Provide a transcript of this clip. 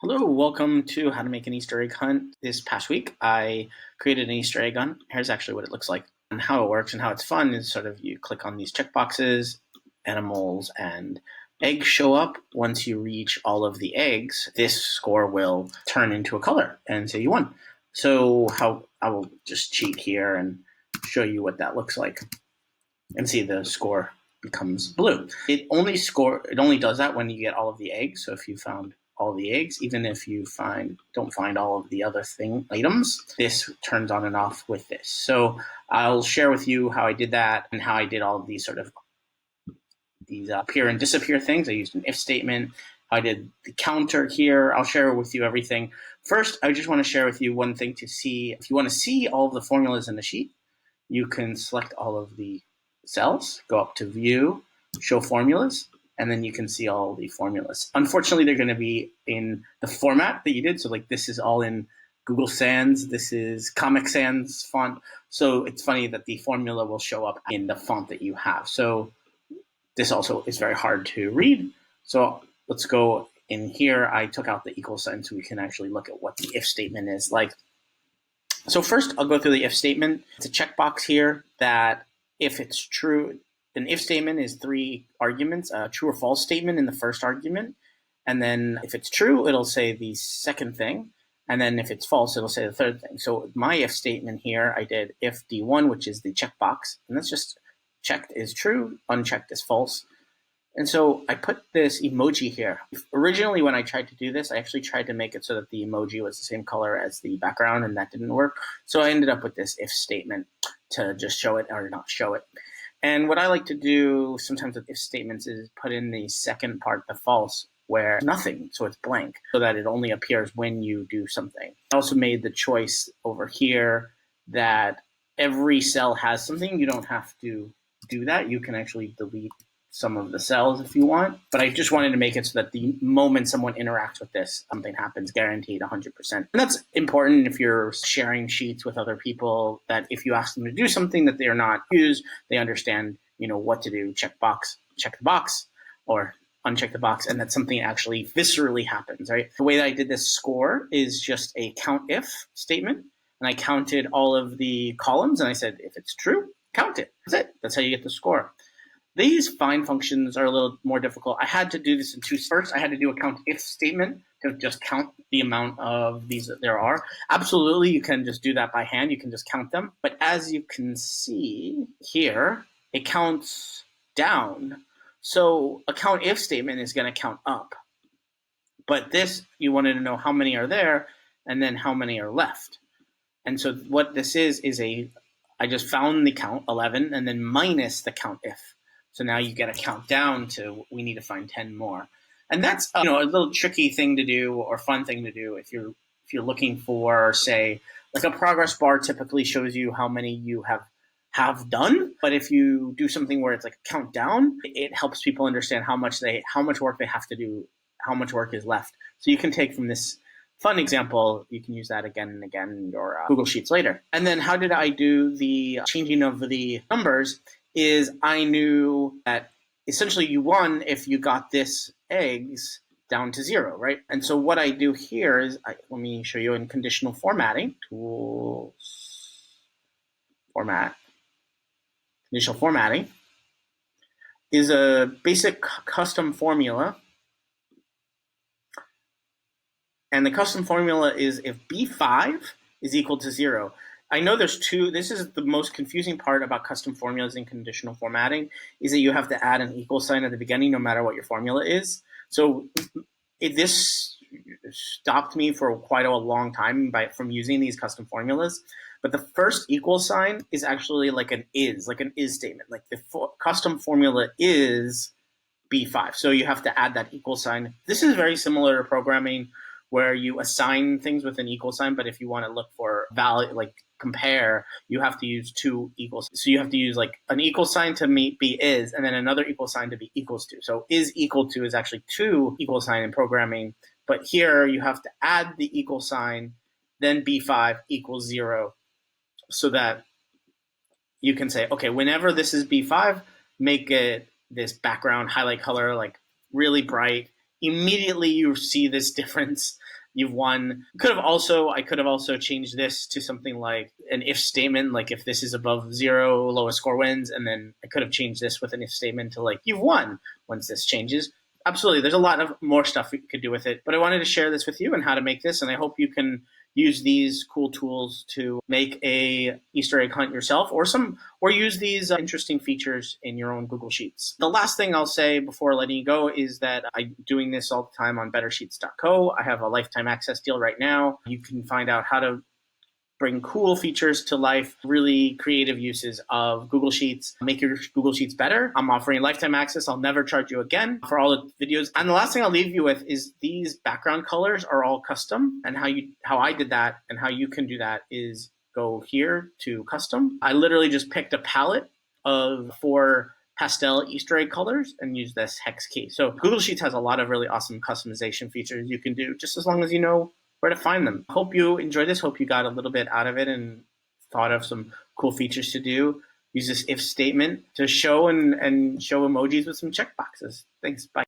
Hello, welcome to How to Make an Easter Egg Hunt. This past week, I created an Easter egg hunt. Here's actually what it looks like. And how it works and how it's fun is sort of you click on these checkboxes, animals, and eggs show up. Once you reach all of the eggs, this score will turn into a color and say you won. So I will just cheat here and show you what that looks like and see the score becomes blue. It only does that when you get all of the eggs. So if you found all the eggs, even if you don't find all of the other items, this turns on and off with this. So I'll share with you how I did that and how I did all of these these appear and disappear things. I used an if statement. I did the counter here. I'll share with you everything. First, I just want to share with you one thing to see. If you want to see all of the formulas in the sheet, you can select all of the cells, go up to View, Show Formulas, and then you can see all the formulas. Unfortunately, they're going to be in the format that you did. So like this is all in Google Sans. This is Comic Sans font. So it's funny that the formula will show up in the font that you have. So this also is very hard to read. So let's go in here. I took out the equal sign so we can actually look at what the if statement is like. So first, I'll go through the if statement. It's a checkbox here that if it's true, an if statement is 3 arguments, a true or false statement in the first argument. And then if it's true, it'll say the second thing. And then if it's false, it'll say the third thing. So my if statement here, I did if D1, which is the checkbox. And that's just checked is true, unchecked is false. And so I put this emoji here. Originally, when I tried to do this, I actually tried to make it so that the emoji was the same color as the background, and that didn't work. So I ended up with this if statement to just show it or not show it. And what I like to do sometimes with if statements is put in the second part, the false, where nothing, so it's blank, so that it only appears when you do something. I also made the choice over here that every cell has something. You don't have to do that. You can actually delete some of the cells if you want, but I just wanted to make it so that the moment someone interacts with this, something happens, guaranteed 100%. And that's important if you're sharing sheets with other people, that if you ask them to do something that they are not used, they understand, what to do. Check the box, or uncheck the box, and that something actually viscerally happens, right? The way that I did this score is just a count if statement, and I counted all of the columns, and I said, if it's true, count it. That's it. That's how you get the score. These find functions are a little more difficult. I had to do this in 2 first. I had to do a count if statement to just count the amount of these that there are. Absolutely, you can just do that by hand. You can just count them. But as you can see here, it counts down. So a count if statement is going to count up. But this, you wanted to know how many are there and then how many are left. And so what this is I just found the count, 11, and then minus the count if. So now you get a count down to, we need to find 10 more. And that's a little tricky thing to do or fun thing to do if you're looking for, say, like a progress bar typically shows you how many you have done. But if you do something where it's like a countdown, it helps people understand how much work they have to do, how much work is left. So you can take from this fun example, you can use that again and again in your Google Sheets later. And then how did I do the changing of the numbers? Is I knew that essentially you won if you got this eggs down to 0, right? And so what I do here is, let me show you in conditional formatting, tools, format. Conditional formatting is a basic custom formula. And the custom formula is if B5 is equal to 0. I know there's 2. This is the most confusing part about custom formulas in conditional formatting, is that you have to add an equal sign at the beginning no matter what your formula is. So this stopped me for quite a long time from using these custom formulas. But the first equal sign is actually like an is statement. Like the custom formula is B5. So you have to add that equal sign. This is very similar to programming where you assign things with an equal sign, but if you want to look for value, like compare, you have to use 2 equals. So you have to use like an equal sign to be is, and then another equal sign to be equals to. So is equal to is actually 2 equal sign in programming, but here you have to add the equal sign, then B5 equals 0, so that you can say, okay, whenever this is B5, make it this background highlight color, like really bright. Immediately you see this difference you've won. I could have also changed this to something like an if statement, like if this is above 0, lowest score wins. And then I could have changed this with an if statement to like, you've won once this changes. Absolutely. There's a lot of more stuff we could do with it, but I wanted to share this with you and how to make this. And I hope you can use these cool tools to make a Easter egg hunt yourself, or use these interesting features in your own Google Sheets. The last thing I'll say before letting you go is that I'm doing this all the time on bettersheets.co. I have a lifetime access deal right now. You can find out how to bring cool features to life, really creative uses of Google Sheets, make your Google Sheets better. I'm offering lifetime access. I'll never charge you again for all the videos. And the last thing I'll leave you with is these background colors are all custom, and how I did that and how you can do that is go here to custom. I literally just picked a palette of 4 pastel Easter egg colors and use this hex key. So Google Sheets has a lot of really awesome customization features you can do, just as long as you know where to find them. Hope you enjoyed this. Hope you got a little bit out of it and thought of some cool features to do. Use this if statement to show and show emojis with some checkboxes. Thanks. Bye.